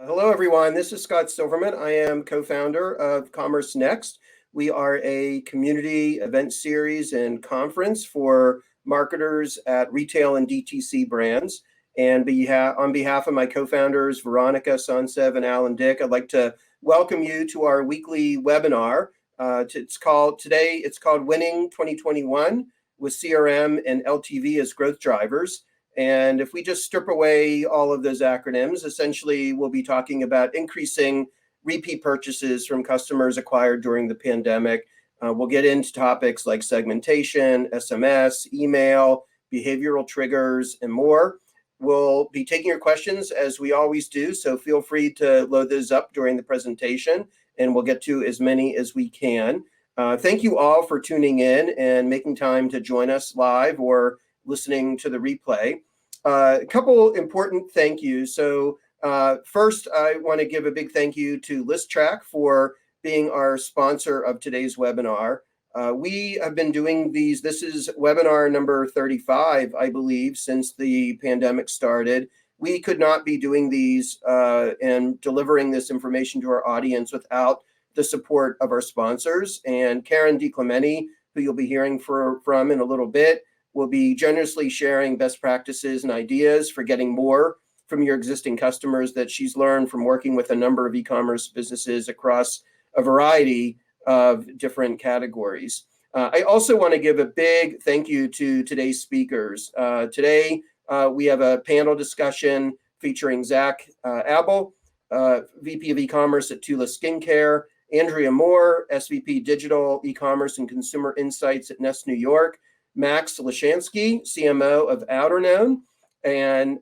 Hello, everyone. This is Scott Silverman. I am co-founder of CommerceNext. We are a community event series and conference for marketers at retail and DTC brands. And on behalf of my co-founders, Veronica, Sansev, and Alan Dick, I'd like to welcome you to our weekly webinar. It's called Winning 2021 with CRM and LTV as growth drivers. And if we just strip away all of those acronyms, essentially we'll be talking about increasing repeat purchases from customers acquired during the pandemic. We'll get into topics like segmentation, SMS, email, behavioral triggers, and more. We'll be taking your questions as we always do, so feel free to load those up during the presentation, and we'll get to as many as we can. Thank you all for tuning in and making time to join us live or listening to the replay. A couple important thank yous. So first, I want to give a big thank you to Listrak for being our sponsor of today's webinar. We have been doing these. This is webinar number 35, I believe, since the pandemic started. We could not be doing these and delivering this information to our audience without the support of our sponsors. And Karen DiClemente, who you'll be hearing from in a little bit, will be generously sharing best practices and ideas for getting more from your existing customers that she's learned from working with a number of e-commerce businesses across a variety of different categories. I also want to give a big thank you to today's speakers. Today, we have a panel discussion featuring Zack Abbell, VP of e-commerce at TULA Skincare, Andrea Moore, SVP Digital E-commerce and Consumer Insights at Nest New York, Max Lishansky, CMO of Outerknown, and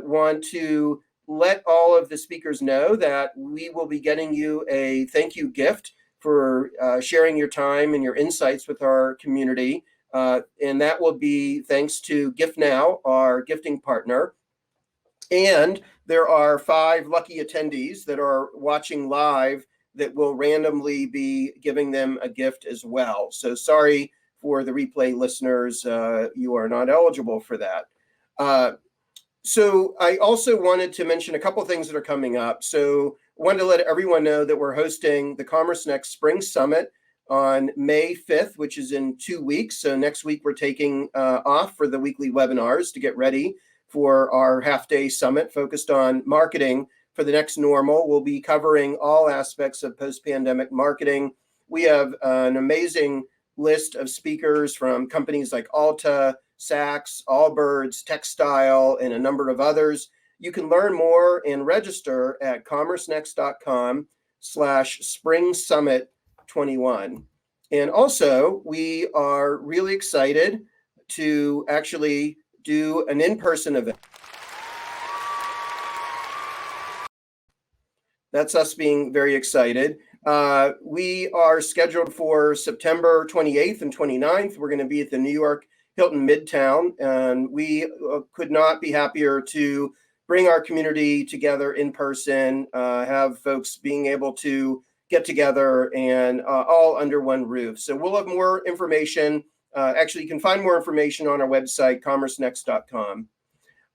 want to let all of the speakers know that we will be getting you a thank you gift for sharing your time and your insights with our community. And that will be thanks to GiftNow, our gifting partner. And there are 5 lucky attendees that are watching live that will randomly be giving them a gift as well. So sorry for the replay listeners, you are not eligible for that. So I also wanted to mention a couple of things that are coming up. So I wanted to let everyone know that we're hosting the CommerceNext Spring Summit on May 5th, which is in 2 weeks. So next week we're taking off for the weekly webinars to get ready for our half-day summit focused on marketing for the next normal. We'll be covering all aspects of post-pandemic marketing. We have an amazing list of speakers from companies like Ulta, Saks, Allbirds, Textile, and a number of others. You can learn more and register at commercenext.com/spring-summit-21. And also, we are really excited to actually do an in-person event. That's us being very excited. We are scheduled for September 28th and 29th. We're going to be at the New York Hilton Midtown, and we could not be happier to bring our community together in person, have folks being able to get together and all under one roof. So we'll have more information. Actually, you can find more information on our website, commercenext.com.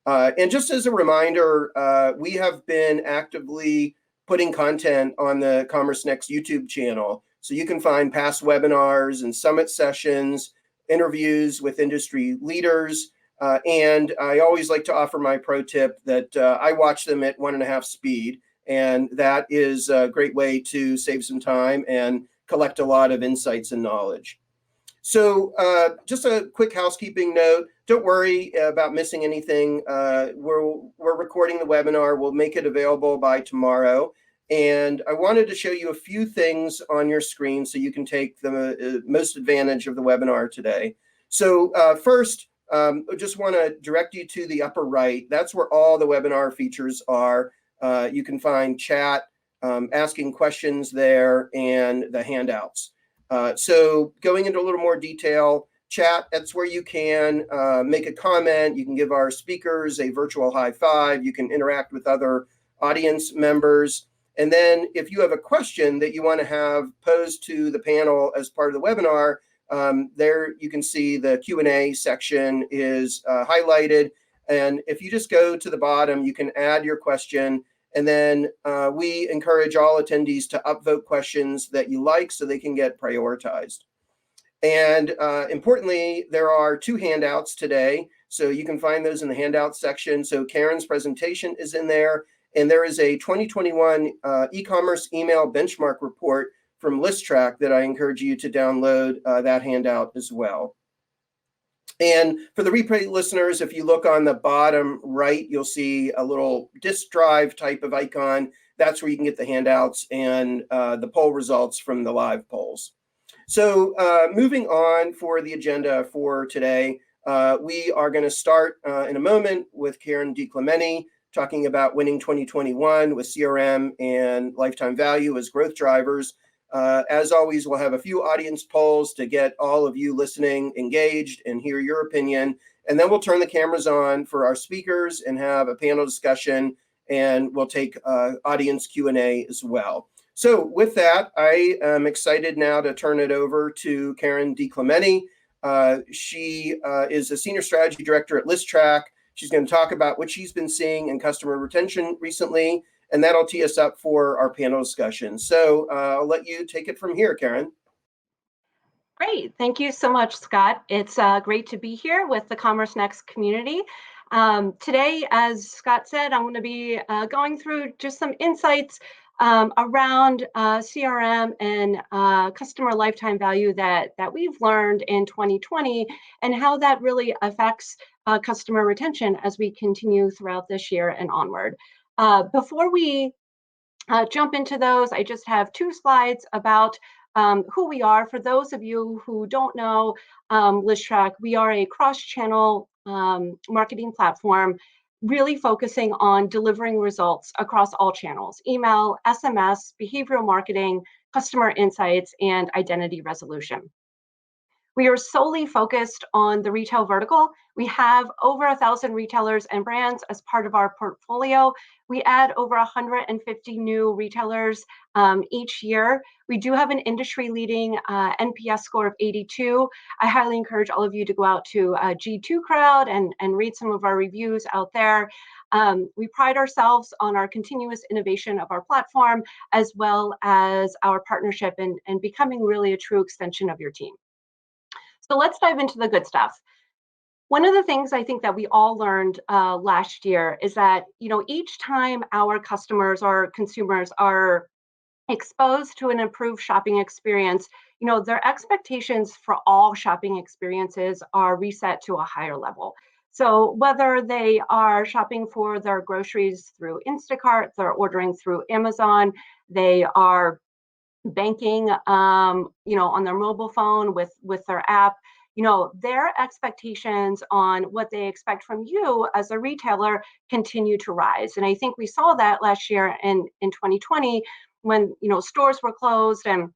And just as a reminder, we have been actively putting content on the CommerceNext YouTube channel. So you can find past webinars and summit sessions, interviews with industry leaders. And I always like to offer my pro tip that I watch them at 1.5 speed. And that is a great way to save some time and collect a lot of insights and knowledge. So just a quick housekeeping note, don't worry about missing anything. We're recording the webinar. We'll make it available by tomorrow. And I wanted to show you a few things on your screen so you can take the most advantage of the webinar today. So first, I just want to direct you to the upper right. That's where all the webinar features are. You can find chat, asking questions there, and the handouts. So going into a little more detail, chat, that's where you can make a comment. You can give our speakers a virtual high five. You can interact with other audience members. And then if you have a question that you want to have posed to the panel as part of the webinar, there you can see the Q&A section is highlighted. And if you just go to the bottom, you can add your question And then we encourage all attendees to upvote questions that you like so they can get prioritized. And importantly, there are 2 handouts today. So you can find those in the handout section. So Karen's presentation is in there. And there is a 2021 e-commerce email benchmark report from Listrak that I encourage you to download that handout as well. And for the replay listeners, if you look on the bottom right, you'll see a little disk drive type of icon. That's where you can get the handouts and the poll results from the live polls. So moving on for the agenda for today, we are going to start in a moment with Karen DiClemente talking about winning 2021 with CRM and lifetime value as growth drivers. As always, we'll have a few audience polls to get all of you listening engaged and hear your opinion. And then we'll turn the cameras on for our speakers and have a panel discussion, and we'll take audience Q&A as well. So with that, I am excited now to turn it over to Karen DiClemente. She is a Senior Strategy Director at Listrak. She's going to talk about what she's been seeing in customer retention recently, and that'll tee us up for our panel discussion. So I'll let you take it from here, Karen. Great. Thank you so much, Scott. It's great to be here with the CommerceNext community. Today, as Scott said, I'm going to be going through just some insights around CRM and customer lifetime value that we've learned in 2020 and how that really affects customer retention as we continue throughout this year and onward. Before we jump into those, I just have 2 slides about who we are. For those of you who don't know Listrak, we are a cross-channel marketing platform really focusing on delivering results across all channels: email, SMS, behavioral marketing, customer insights, and identity resolution. We are solely focused on the retail vertical. We have over 1,000 retailers and brands as part of our portfolio. We add over 150 new retailers each year. We do have an industry-leading NPS score of 82. I highly encourage all of you to go out to G2 Crowd and read some of our reviews out there. We pride ourselves on our continuous innovation of our platform, as well as our partnership and becoming really a true extension of your team. So let's dive into the good stuff. One of the things I think that we all learned last year is that, each time our customers or consumers are exposed to an improved shopping experience, their expectations for all shopping experiences are reset to a higher level. So whether they are shopping for their groceries through Instacart, they're ordering through Amazon, they are banking, on their mobile phone with their app, their expectations on what they expect from you as a retailer continue to rise. And I think we saw that last year in 2020 when, stores were closed and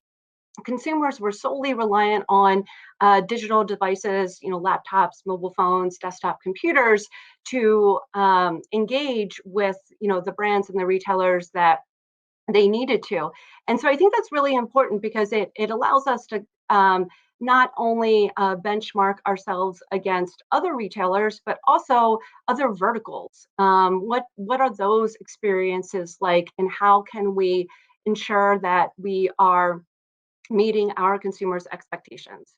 consumers were solely reliant on digital devices, laptops, mobile phones, desktop computers to engage with, the brands and the retailers that they needed to. And so I think that's really important because it allows us to not only benchmark ourselves against other retailers, but also other verticals. What are those experiences like, and how can we ensure that we are meeting our consumers' expectations?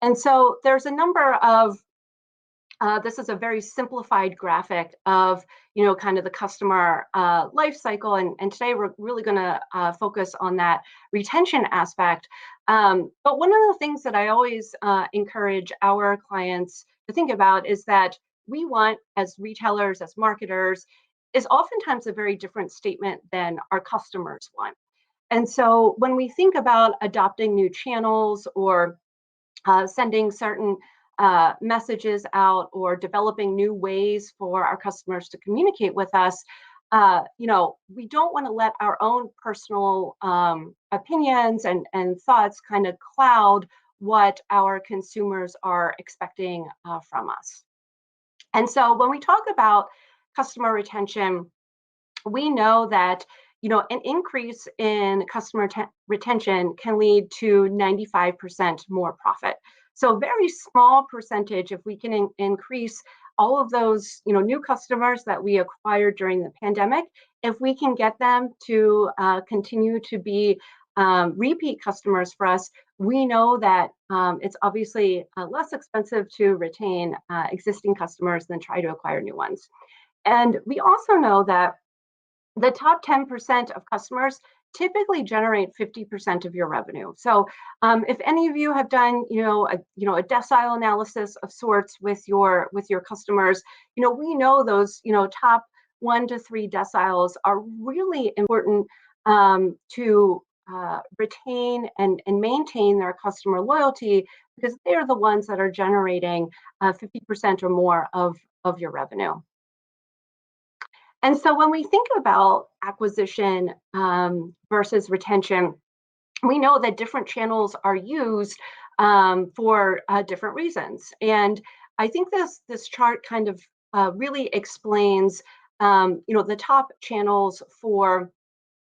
And so there's a number of this is a very simplified graphic of, kind of the customer life cycle. And today we're really going to focus on that retention aspect. But one of the things that I always encourage our clients to think about is that we want, as retailers, as marketers, is oftentimes a very different statement than our customers want. And so when we think about adopting new channels or sending certain messages out or developing new ways for our customers to communicate with us, we don't want to let our own personal opinions and thoughts kind of cloud what our consumers are expecting from us. And so when we talk about customer retention, we know that an increase in customer retention can lead to 95% more profit. So a very small percentage, if we can increase all of those, new customers that we acquired during the pandemic, if we can get them to continue to be repeat customers for us, we know that it's obviously less expensive to retain existing customers than try to acquire new ones. And we also know that the top 10% of customers typically generate 50% of your revenue. So if any of you have done, a decile analysis of sorts with your customers, we know those, top 1 to 3 deciles are really important to retain and maintain their customer loyalty, because they are the ones that are generating 50% or more of your revenue. And so when we think about acquisition versus retention, we know that different channels are used for different reasons. And I think this chart kind of really explains, the top channels for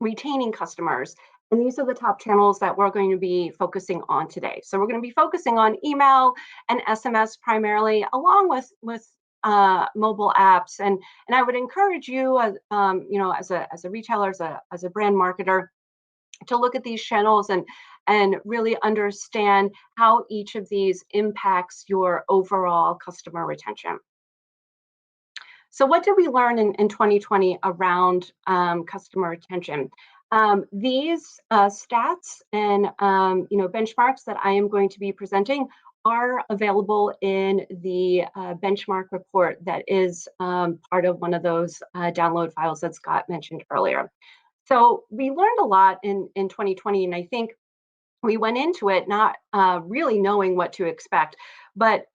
retaining customers. And these are the top channels that we're going to be focusing on today. So we're going to be focusing on email and SMS primarily, along with mobile apps. And I would encourage you, as a retailer, as a brand marketer, to look at these channels and really understand how each of these impacts your overall customer retention. So what did we learn in 2020 around customer retention? These stats and benchmarks that I am going to be presenting are available in the benchmark report that is part of one of those download files that Scott mentioned earlier. So we learned a lot in 2020, and I think we went into it not really knowing what to expect. But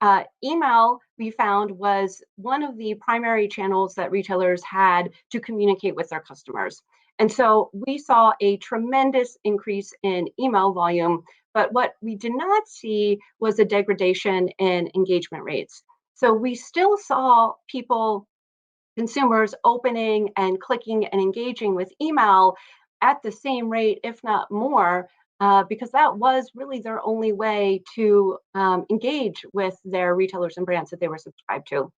email, we found, was one of the primary channels that retailers had to communicate with their customers. And so we saw a tremendous increase in email volume, but what we did not see was a degradation in engagement rates. So we still saw consumers opening and clicking and engaging with email at the same rate, if not more, because that was really their only way to engage with their retailers and brands that they were subscribed to.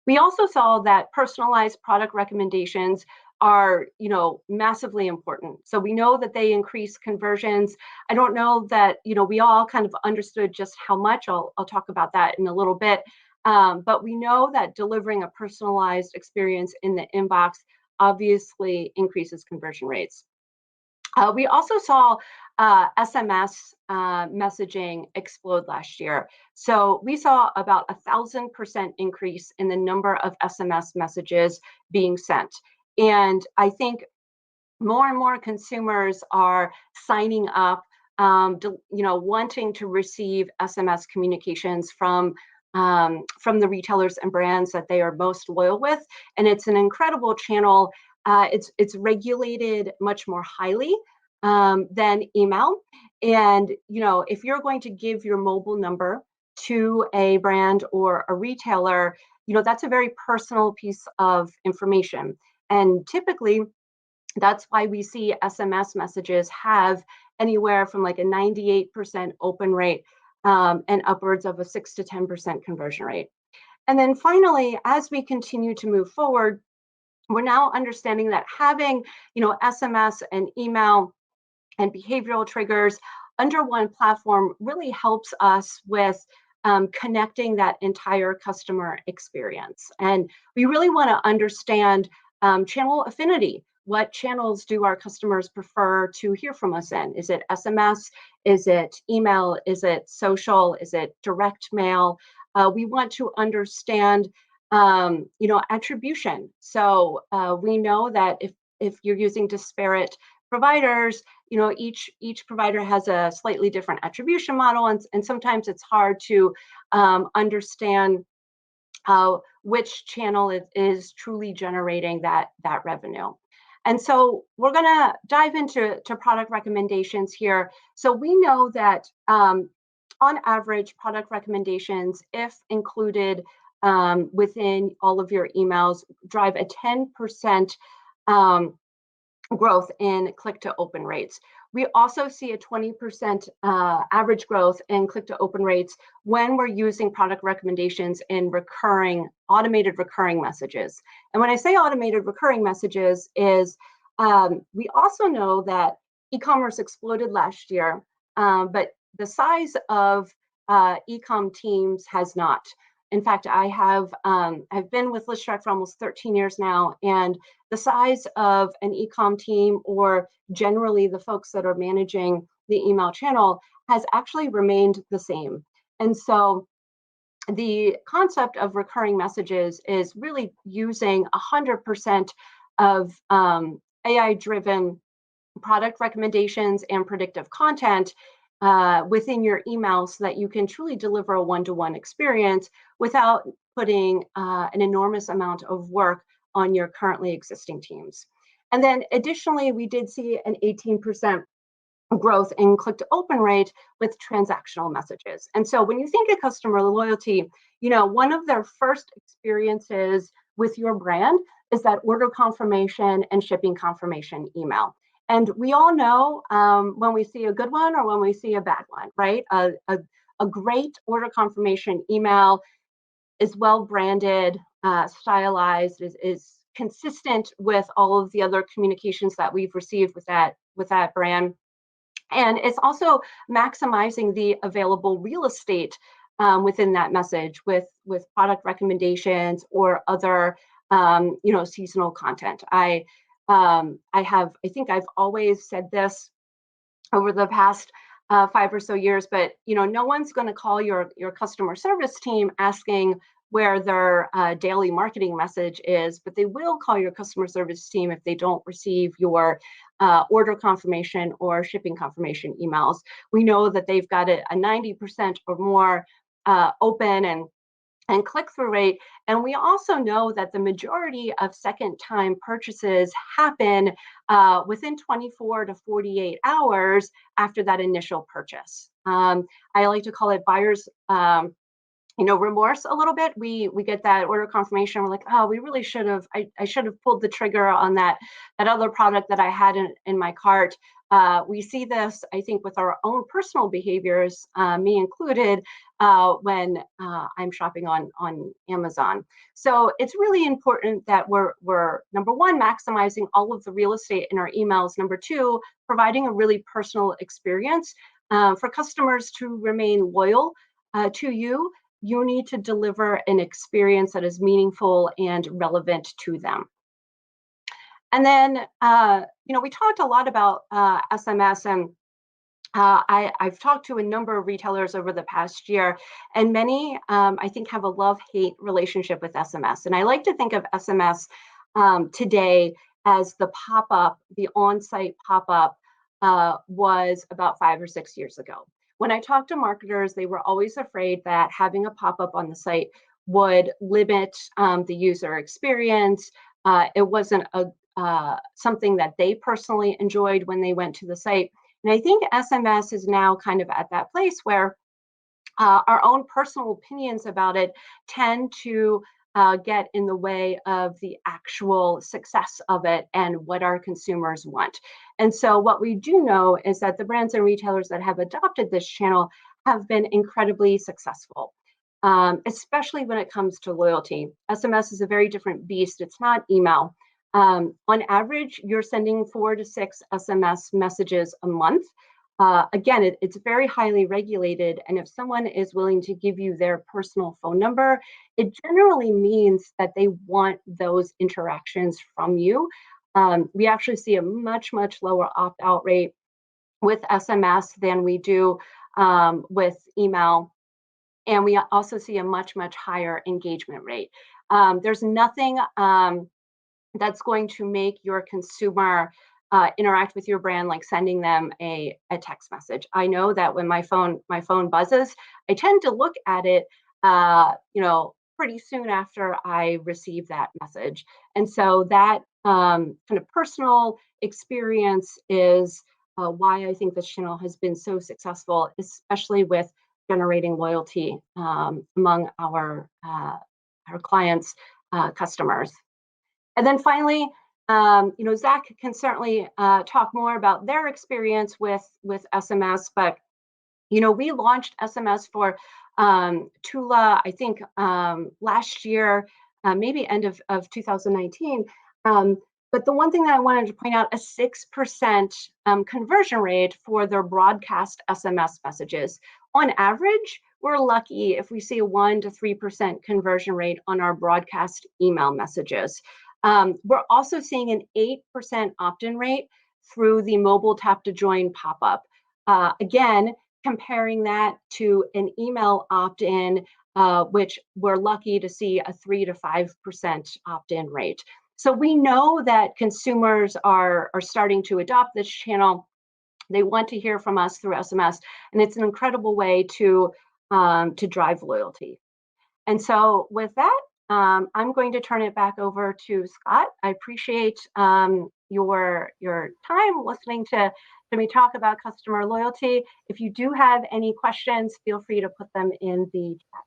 We also saw that personalized product recommendations are, massively important. So we know that they increase conversions. I don't know that, we all kind of understood just how much. I'll talk about that in a little bit. But we know that delivering a personalized experience in the inbox obviously increases conversion rates. We also saw SMS messaging explode last year. So we saw about 1,000% increase in the number of SMS messages being sent. And I think more and more consumers are signing up, wanting to receive SMS communications from the retailers and brands that they are most loyal with. And it's an incredible channel. It's regulated much more highly than email. And, if you're going to give your mobile number to a brand or a retailer, that's a very personal piece of information. And typically, that's why we see SMS messages have anywhere from like a 98% open rate and upwards of a 6 to 10% conversion rate. And then finally, as we continue to move forward, we're now understanding that having, SMS and email and behavioral triggers under one platform really helps us with connecting that entire customer experience. And we really want to understand channel affinity. What channels do our customers prefer to hear from us in? Is it SMS? Is it email? Is it social? Is it direct mail? We want to understand, attribution. So we know that if you're using disparate providers, each provider has a slightly different attribution model, and sometimes it's hard to understand which channel is truly generating that revenue. And so we're going to dive into product recommendations here. So we know that on average, product recommendations, if included within all of your emails, drive a 10% growth in click to open rates. We also see a 20% average growth in click-to-open rates when we're using product recommendations in automated recurring messages. And when I say automated recurring messages is, we also know that e-commerce exploded last year, but the size of e-com teams has not. In fact, I've been with Listrak for almost 13 years now, and the size of an e-com team, or generally the folks that are managing the email channel, has actually remained the same. And so the concept of recurring messages is really using 100% of AI-driven product recommendations and predictive content within your email so that you can truly deliver a one-to-one experience without putting an enormous amount of work on your currently existing teams. And then additionally, we did see an 18% growth in click-to-open rate with transactional messages. And so when you think of customer loyalty, one of their first experiences with your brand is that order confirmation and shipping confirmation email. And we all know when we see a good one or when we see a bad one, right? A great order confirmation email is well branded, stylized, is consistent with all of the other communications that we've received with that brand. And it's also maximizing the available real estate within that message with product recommendations or other seasonal content. I think I've always said this over the past 5 or so years, but no one's going to call your customer service team asking where their daily marketing message is, but they will call your customer service team if they don't receive your order confirmation or shipping confirmation emails. We know that they've got a 90% or more open and click-through rate. And we also know that the majority of second-time purchases happen within 24 to 48 hours after that initial purchase. I like to call it buyer's remorse a little bit. We get that order confirmation. We're like, oh, we really should have. I should have pulled the trigger on that other product that I had in my cart. We see this, I think, with our own personal behaviors, me included, when I'm shopping on Amazon. So it's really important that we're number one, maximizing all of the real estate in our emails. Number two, providing a really personal experience for customers to remain loyal to you. You need to deliver an experience that is meaningful and relevant to them. And then, we talked a lot about SMS, and I've talked to a number of retailers over the past year, and many, I think, have a love-hate relationship with SMS. And I like to think of SMS today as the pop-up, the on-site pop-up was about 5 or 6 years ago. When I talked to marketers, they were always afraid that having a pop-up on the site would limit the user experience. It wasn't something that they personally enjoyed when they went to the site. And I think SMS is now kind of at that place where our own personal opinions about it tend to get in the way of the actual success of it and what our consumers want. And so what we do know is that the brands and retailers that have adopted this channel have been incredibly successful, especially when it comes to loyalty. SMS is a very different beast. It's not email. On average, you're sending 4 to 6 SMS messages a month. Again, it's very highly regulated, and if someone is willing to give you their personal phone number, it generally means that they want those interactions from you. We actually see a much, much lower opt-out rate with SMS than we do with email, and we also see a much, much higher engagement rate. There's nothing that's going to make your consumer interact with your brand like sending them a text message. I know that when my phone buzzes, I tend to look at it pretty soon after I receive that message. And so that kind of personal experience is why I think this channel has been so successful, especially with generating loyalty among our clients, customers. And then finally, Zack can certainly talk more about their experience with SMS, but we launched SMS for TULA, I think last year, maybe end of 2019. But the one thing that I wanted to point out, a 6% conversion rate for their broadcast SMS messages. On average, we're lucky if we see a 1 to 3% conversion rate on our broadcast email messages. We're also seeing an 8% opt-in rate through the mobile tap to join pop-up. Again, comparing that to an email opt-in, which we're lucky to see a 3 to 5% opt-in rate. So we know that consumers are starting to adopt this channel. They want to hear from us through SMS, and it's an incredible way to drive loyalty. And so with that, I'm going to turn it back over to Scott. I appreciate your time listening to me talk about customer loyalty. If you do have any questions, feel free to put them in the chat.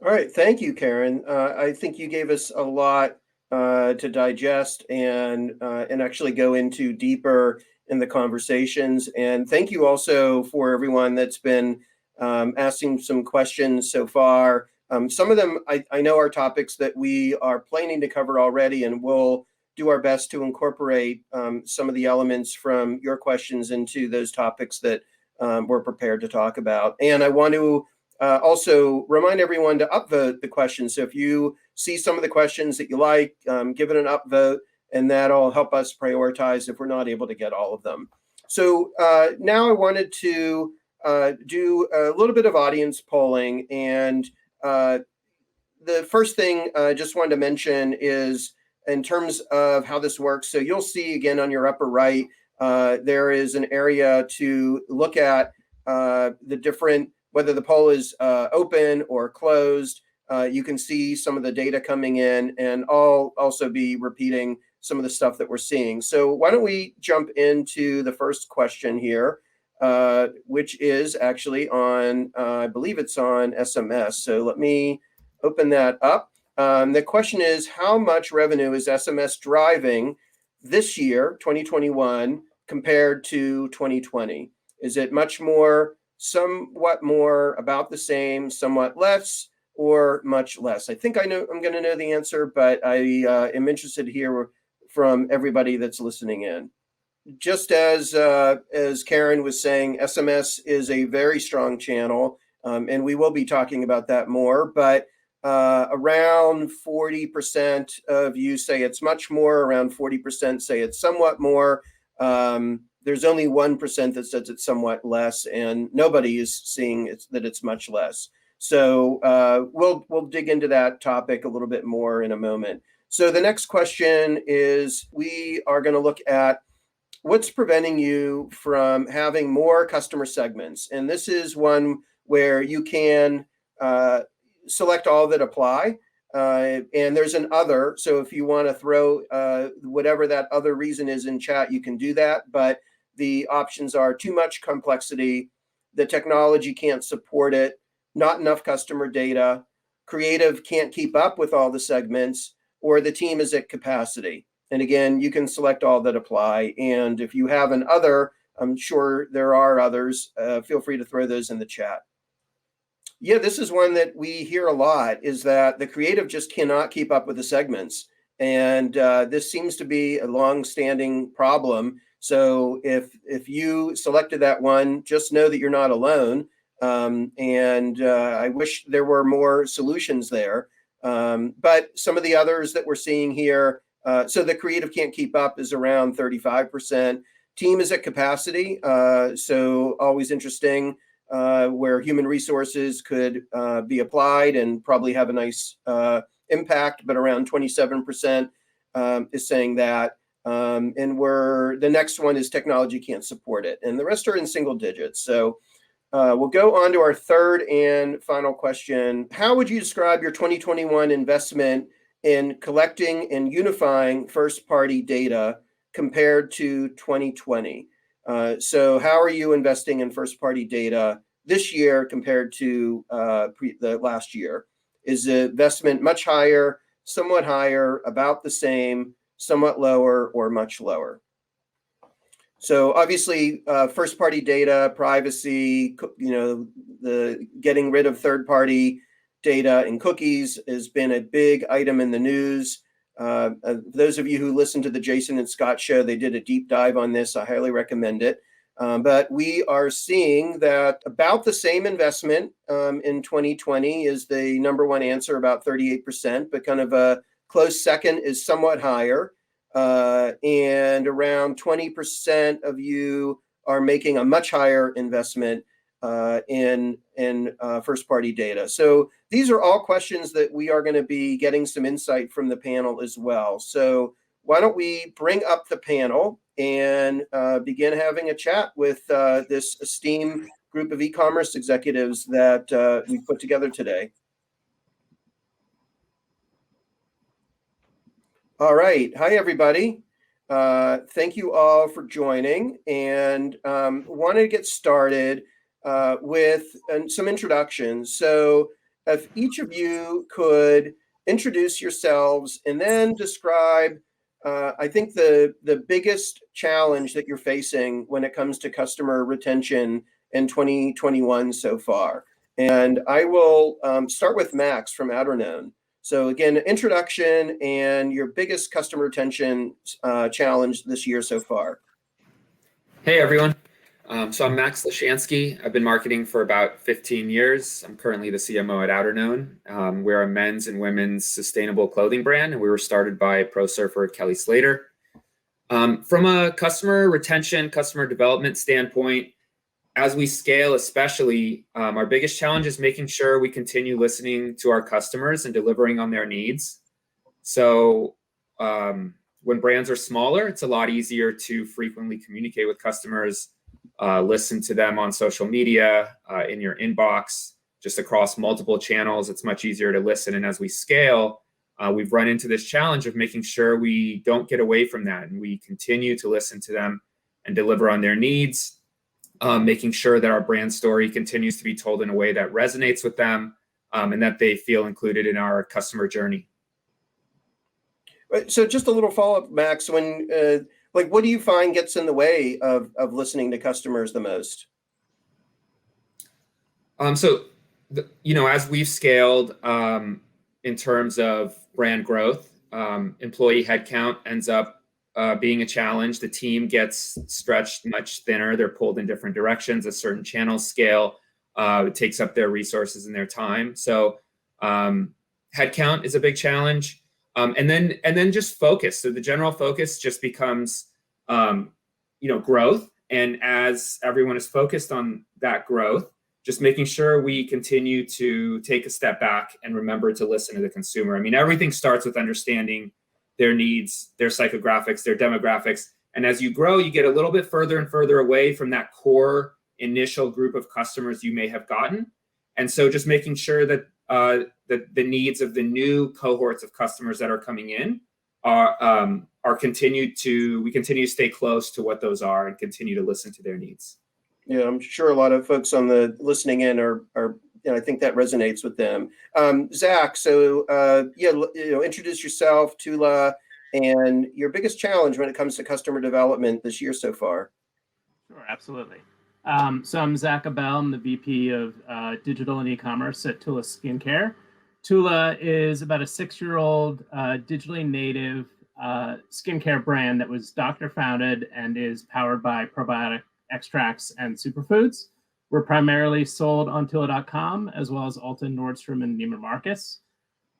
All right, thank you, Karen. I think you gave us a lot to digest and actually go into deeper in the conversations. And thank you also for everyone that's been asking some questions so far. Some of them I know are topics that we are planning to cover already, and we'll do our best to incorporate some of the elements from your questions into those topics that we're prepared to talk about. And I want to also remind everyone to upvote the questions. So if you see some of the questions that you like, give it an upvote, and that'll help us prioritize if we're not able to get all of them. So now I wanted to do a little bit of audience polling. And the first thing I just wanted to mention is in terms of how this works. So you'll see again on your upper right, there is an area to look at the different, whether the poll is open or closed. You can see some of the data coming in, and I'll also be repeating some of the stuff that we're seeing. So why don't we jump into the first question here, which is actually on, I believe it's on SMS. So let me open that up. The question is, how much revenue is SMS driving this year, 2021, compared to 2020? Is it much more, somewhat more, about the same, somewhat less, or much less? I think I'm going to know the answer, but I am interested to hear from everybody that's listening in. Just as Karen was saying, SMS is a very strong channel, and we will be talking about that more, but around 40% of you say it's much more, around 40% say it's somewhat more. There's only 1% that says it's somewhat less, and nobody is seeing that it's much less. So we'll dig into that topic a little bit more in a moment. So the next question is, we are going to look at what's preventing you from having more customer segments. And this is one where you can select all that apply. And there's an other. So if you want to throw whatever that other reason is in chat, you can do that. But the options are too much complexity, the technology can't support it, not enough customer data, creative can't keep up with all the segments, or the team is at capacity. And again, you can select all that apply. And if you have an other, I'm sure there are others, feel free to throw those in the chat. Yeah, this is one that we hear a lot, is that the creative just cannot keep up with the segments. And this seems to be a long-standing problem. So if you selected that one, just know that you're not alone. And I wish there were more solutions there. But some of the others that we're seeing here, so the creative can't keep up is around 35%. Team is at capacity, so always interesting, where human resources could be applied and probably have a nice impact, but around 27% is saying that. And the next one is technology can't support it, and the rest are in single digits. So we'll go on to our third and final question. How would you describe your 2021 investment in collecting and unifying first-party data compared to 2020? So how are you investing in first-party data this year compared to the last year? Is the investment much higher, somewhat higher, about the same, somewhat lower, or much lower. So obviously, first-party data, privacy, the getting rid of third-party data and cookies has been a big item in the news. Those of you who listened to the Jason and Scott show, they did a deep dive on this. I highly recommend it. But we are seeing that about the same investment in 2020 is the number one answer, about 38%, but kind of a close second is somewhat higher. And around 20% of you are making a much higher investment in first-party data. So these are all questions that we are going to be getting some insight from the panel as well. So why don't we bring up the panel and begin having a chat with this esteemed group of e-commerce executives that we put together today. All right. Hi, everybody. Thank you all for joining, and wanted to get started with some introductions. So if each of you could introduce yourselves and then describe, I think, the biggest challenge that you're facing when it comes to customer retention in 2021 so far. And I will start with Max from Outerknown. So again, introduction and your biggest customer retention challenge this year so far. Hey, everyone. So I'm Max Lishansky. I've been marketing for about 15 years. I'm currently the CMO at Outerknown. We're a men's and women's sustainable clothing brand, and we were started by pro surfer Kelly Slater. From a customer retention, customer development standpoint, as we scale, especially, our biggest challenge is making sure we continue listening to our customers and delivering on their needs. So when brands are smaller, it's a lot easier to frequently communicate with customers, listen to them on social media, in your inbox, just across multiple channels. It's much easier to listen. And as we scale, we've run into this challenge of making sure we don't get away from that and we continue to listen to them and deliver on their needs. Making sure that our brand story continues to be told in a way that resonates with them and that they feel included in our customer journey. So just a little follow-up, Max, when what do you find gets in the way of listening to customers the most? As we've scaled in terms of brand growth, employee headcount ends up being a challenge. The team gets stretched much thinner. They're pulled in different directions as certain channels scale. It takes up their resources and their time. So headcount is a big challenge. And then just focus. So the general focus just becomes, growth. And as everyone is focused on that growth, just making sure we continue to take a step back and remember to listen to the consumer. I mean, everything starts with understanding their needs, their psychographics, their demographics. And as you grow, you get a little bit further and further away from that core initial group of customers you may have gotten. And so just making sure that the needs of the new cohorts of customers that are coming in we continue to stay close to what those are and continue to listen to their needs. Yeah, I'm sure a lot of folks on the listening in are I think that resonates with them. Zack, so introduce yourself, TULA, and your biggest challenge when it comes to customer development this year so far. Sure, absolutely. So I'm Zack Abbell. I'm the VP of Digital and E-commerce at TULA Skincare. TULA is about a 6-year-old digitally native skincare brand that was doctor founded and is powered by probiotic extracts and superfoods. We're primarily sold on TULA.com as well as Ulta, Nordstrom, and Neiman Marcus.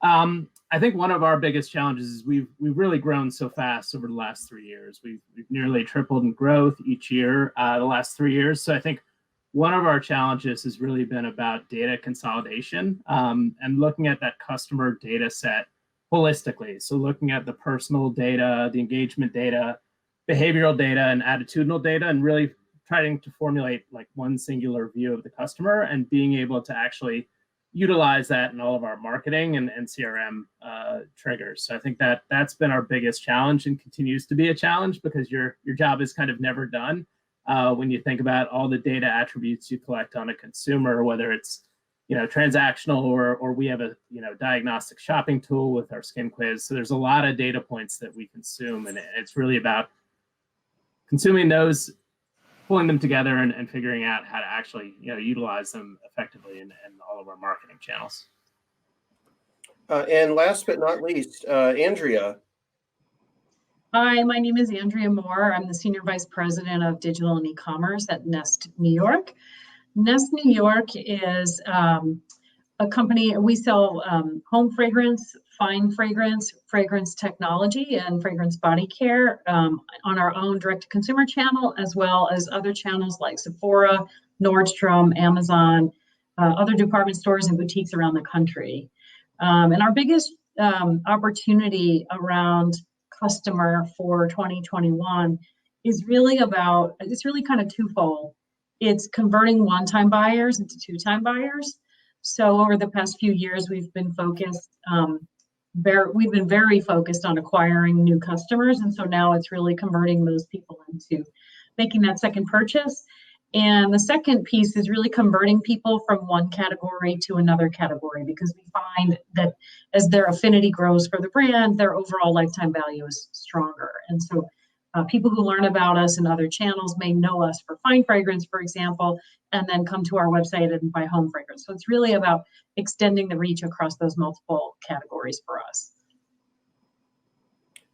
I think one of our biggest challenges is we've really grown so fast over the last 3 years. We've nearly tripled in growth each year the last 3 years. So I think one of our challenges has really been about data consolidation and looking at that customer data set holistically. So looking at the personal data, the engagement data, behavioral data, and attitudinal data, and really trying to formulate like one singular view of the customer and being able to actually utilize that in all of our marketing and CRM triggers. So I think that's been our biggest challenge and continues to be a challenge because your job is kind of never done when you think about all the data attributes you collect on a consumer, whether it's transactional, or we have a diagnostic shopping tool with our skin quiz. So there's a lot of data points that we consume, and it's really about consuming those, pulling them together, and figuring out how to actually utilize them effectively in all of our marketing channels. And last but not least, Andrea. Hi, my name is Andrea Moore. I'm the Senior Vice President of Digital and E-commerce at Nest New York. Nest New York is a company. We sell home fragrance, fine fragrance, fragrance technology, and fragrance body care on our own direct-to-consumer channel, as well as other channels like Sephora, Nordstrom, Amazon, other department stores and boutiques around the country. And our biggest opportunity around customer for 2021 is really kind of twofold. It's converting one-time buyers into two-time buyers. So over the past few years, we've been very focused on acquiring new customers. And so now it's really converting those people into making that second purchase. And the second piece is really converting people from one category to another category, because we find that as their affinity grows for the brand, their overall lifetime value is stronger. And so people who learn about us in other channels may know us for fine fragrance, for example, and then come to our website and buy home fragrance. So it's really about extending the reach across those multiple categories for us.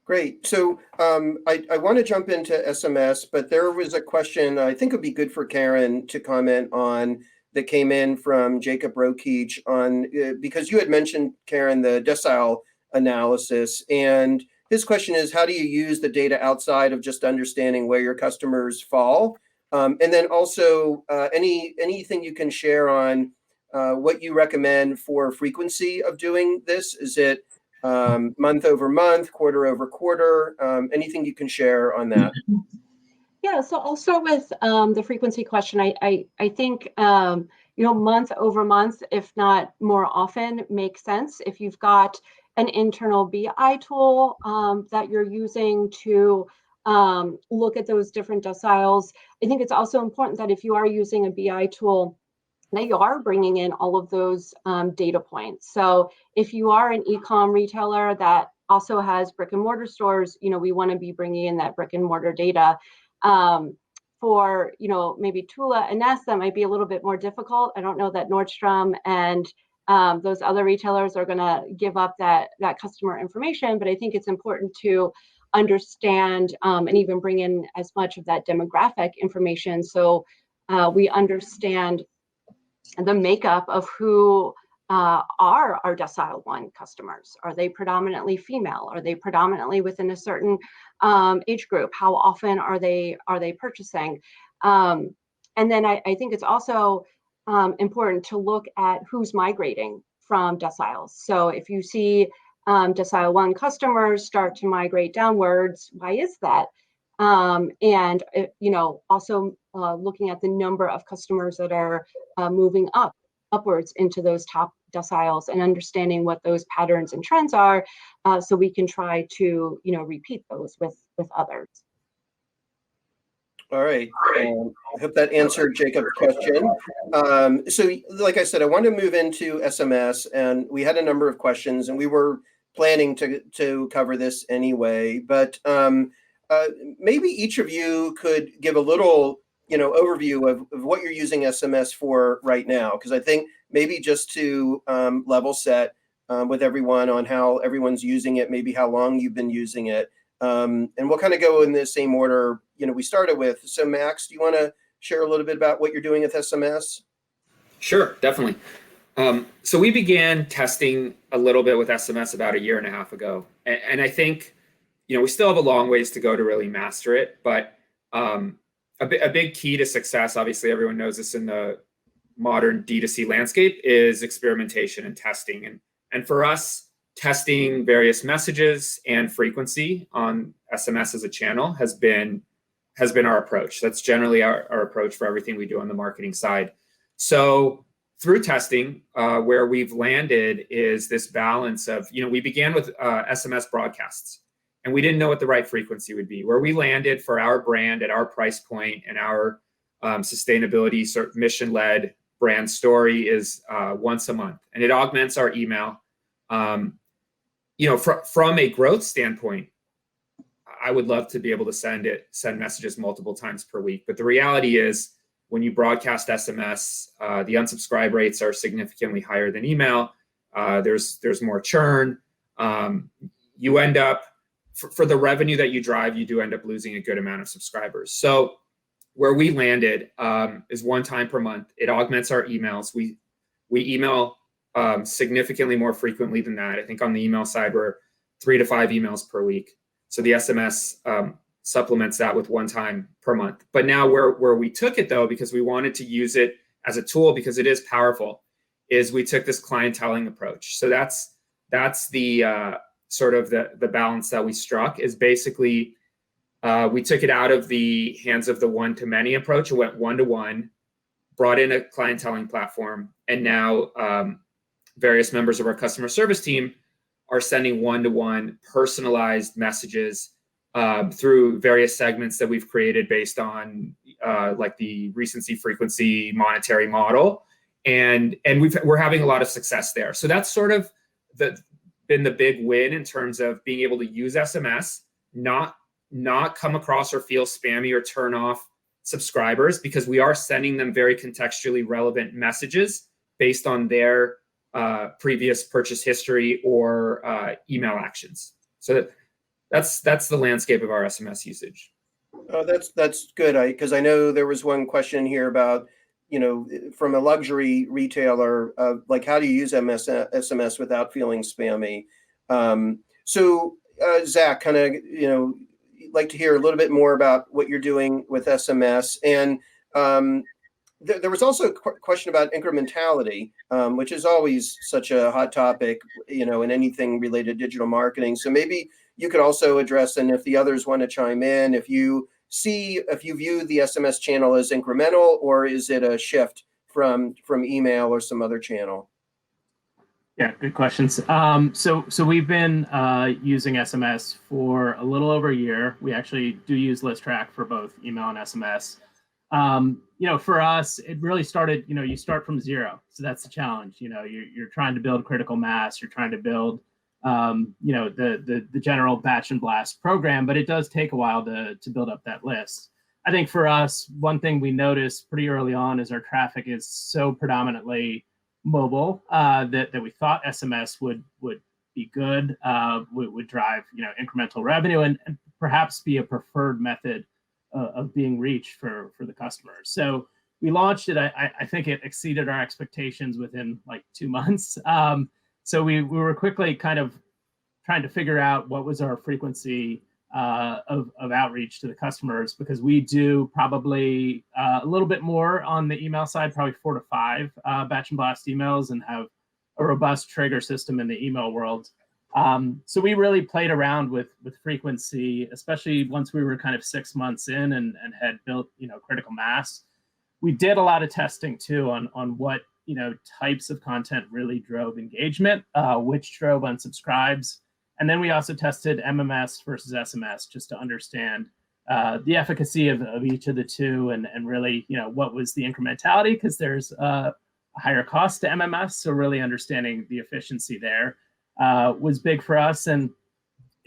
Great. So I want to jump into SMS, but there was a question I think would be good for Karen to comment on that came in from Jacob Rokeach on, because you had mentioned, Karen, the decile analysis. And his question is, how do you use the data outside of just understanding where your customers fall? And then also anything you can share on what you recommend for frequency of doing this? Is it month over month, quarter over quarter? Anything you can share on that? Yeah, so I'll start with the frequency question. I think month over month, if not more often, makes sense. If you've got an internal BI tool that you're using to look at those different deciles, I think it's also important that if you are using a BI tool, that you are bringing in all of those data points. So if you are an e-com retailer that also has brick and mortar stores, we want to be bringing in that brick and mortar data. For maybe TULA and Nest, that might be a little bit more difficult. I don't know that Nordstrom and those other retailers are going to give up that customer information, but I think it's important to understand and even bring in as much of that demographic information so we understand the makeup of who are our decile 1 customers. Are they predominantly female? Are they predominantly within a certain age group? How often are they purchasing? And then I think it's also important to look at who's migrating from deciles. So if you see decile 1 customers start to migrate downwards, why is that? And also looking at the number of customers that are moving upwards into those top deciles and understanding what those patterns and trends are, so we can try to repeat those with others. All right. I hope that answered Jacob's question. So like I said, I want to move into SMS, and we had a number of questions, and we were planning to cover this anyway, but maybe each of you could give a little overview of what you're using SMS for right now, because I think maybe just to level set with everyone on how everyone's using it, maybe how long you've been using it, and we'll kind of go in the same order we started with. So Max, do you want to share a little bit about what you're doing with SMS? Sure, definitely. So we began testing a little bit with SMS about 1.5 years ago, and I think we still have a long ways to go to really master it, but a big key to success, obviously everyone knows this in the modern D2C landscape, is experimentation and testing. And for us, testing various messages and frequency on SMS as a channel has been our approach. That's generally our approach for everything we do on the marketing side. So through testing, where we've landed is this balance of, we began with SMS broadcasts, and we didn't know what the right frequency would be. Where we landed for our brand at our price point and our sustainability mission-led brand story is once a month, and it augments our email. From a growth standpoint, I would love to be able to send messages multiple times per week. But the reality is, when you broadcast SMS, the unsubscribe rates are significantly higher than email. There's more churn. You end up, for the revenue that you drive, you do end up losing a good amount of subscribers. So where we landed is 1 time per month. It augments our emails. We email significantly more frequently than that. I think on the email side, we're 3 to 5 emails per week. So the SMS supplements that with 1 time per month. But now where we took it, though, because we wanted to use it as a tool because it is powerful, is we took this clienteling approach. So that's the sort of the balance that we struck, is basically we took it out of the hands of the one-to-many approach and went one-to-one, brought in a clienteling platform, and now various members of our customer service team are sending one-to-one personalized messages through various segments that we've created based on like the recency, frequency, monetary model, and we're having a lot of success there. So that's sort of been the big win in terms of being able to use SMS, not come across or feel spammy or turn off subscribers, because we are sending them very contextually relevant messages based on their previous purchase history or email actions. So that's the landscape of our SMS usage. That's good. Because I know there was one question here about, from a luxury retailer, like how do you use SMS without feeling spammy? So Zack, kind of, like to hear a little bit more about what you're doing with SMS. And there was also a question about incrementality, which is always such a hot topic, in anything related to digital marketing. So maybe you could also address, and if the others want to chime in, if you view the SMS channel as incremental, or is it a shift from email or some other channel? Yeah, good questions. So we've been using SMS for a little over a year. We actually do use Listrak for both email and SMS. For us, it really started, you start from zero. So that's the challenge. You're trying to build critical mass. You're trying to build, the general batch and blast program, but it does take a while to build up that list. I think for us, one thing we noticed pretty early on is our traffic is so predominantly mobile that we thought SMS would be good, would drive incremental revenue and perhaps be a preferred method of being reached for the customers. So we launched it. I think it exceeded our expectations within like 2 months. So we were quickly kind of trying to figure out what was our frequency of outreach to the customers, because we do probably a little bit more on the email side, probably 4 to 5 batch and blast emails, and have a robust trigger system in the email world. So we really played around with frequency, especially once we were kind of 6 months in and had built critical mass. We did a lot of testing too on what types of content really drove engagement, which drove unsubscribes. And then we also tested MMS versus SMS just to understand the efficacy of each of the two, and really, what was the incrementality, because there's a higher cost to MMS. So really understanding the efficiency there was big for us. And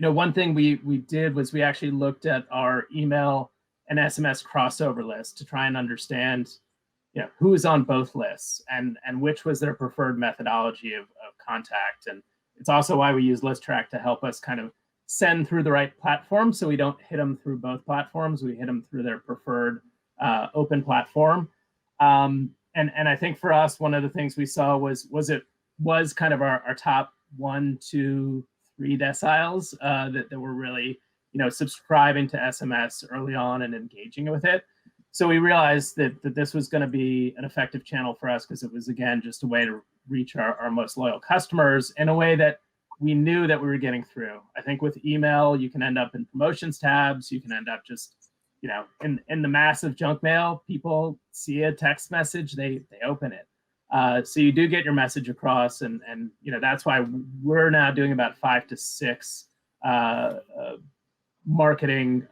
one thing we did was we actually looked at our email and SMS crossover list to try and understand who is on both lists and which was their preferred methodology of contact. And it's also why we use Listrak to help us kind of send through the right platform, so we don't hit them through both platforms. We hit them through their preferred open platform. And I think for us, one of the things we saw was kind of our top 1, 2, 3 deciles that were really subscribing to SMS early on and engaging with it. So we realized that this was going to be an effective channel for us, because it was, again, just a way to reach our most loyal customers in a way that we knew that we were getting through. I think with email, you can end up in promotions tabs. You can end up just, in the massive junk mail. People see a text message, they open it. So you do get your message across, and that's why we're now doing about 5 to 6 marketing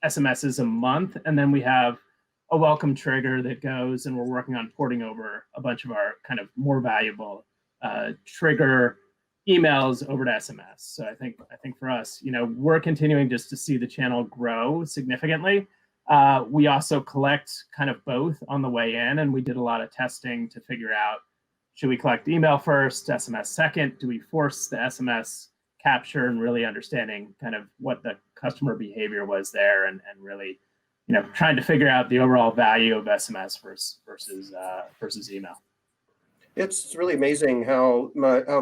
SMSs a month, and then we have a welcome trigger that goes, and we're working on porting over a bunch of our kind of more valuable trigger emails over to SMS. So I think for us, we're continuing just to see the channel grow significantly. We also collect kind of both on the way in, and we did a lot of testing to figure out, should we collect email first, SMS second? Do we force the SMS capture, and really understanding kind of what the customer behavior was there, and really, trying to figure out the overall value of SMS versus email. It's really amazing how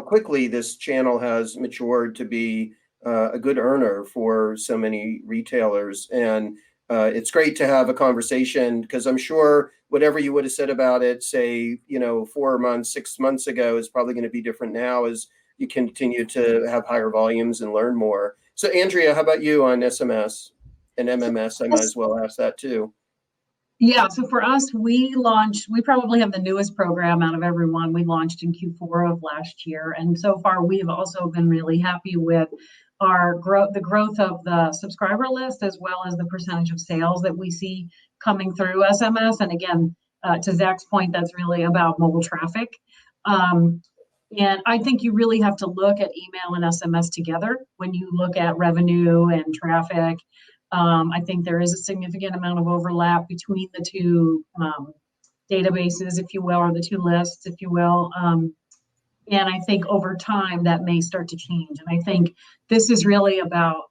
quickly this channel has matured to be a good earner for so many retailers. And it's great to have a conversation, because I'm sure whatever you would have said about it, say, 4 months, 6 months ago, is probably going to be different now as you continue to have higher volumes and learn more. So Andrea, how about you on SMS and MMS? I might as well ask that too. Yeah, so for us, we probably have the newest program out of everyone. We launched in Q4 of last year. And so far, we've also been really happy with our the growth of the subscriber list, as well as the percentage of sales that we see coming through SMS. And again, to Zach's point, that's really about mobile traffic. And I think you really have to look at email and SMS together when you look at revenue and traffic. I think there is a significant amount of overlap between the two databases, if you will, or the two lists, if you will. And I think over time that may start to change. And I think this is really about,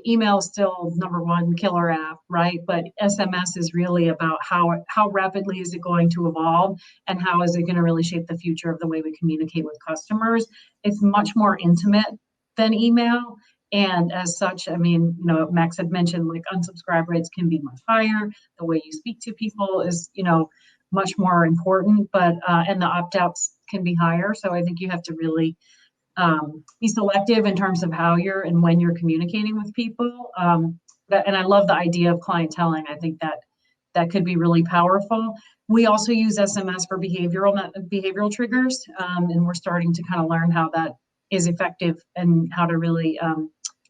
email is still #1 killer app, right? But SMS is really about how rapidly is it going to evolve, and how is it going to really shape the future of the way we communicate with customers. It's much more intimate than email. And as such, Max had mentioned, like, unsubscribe rates can be much higher. The way you speak to people is, much more important, but and the opt-outs can be higher. So I think you have to really be selective in terms of how you're and when you're communicating with people. And I love the idea of clienteling. I think that could be really powerful. We also use SMS for behavioral triggers, and we're starting to kind of learn how that is effective and how to really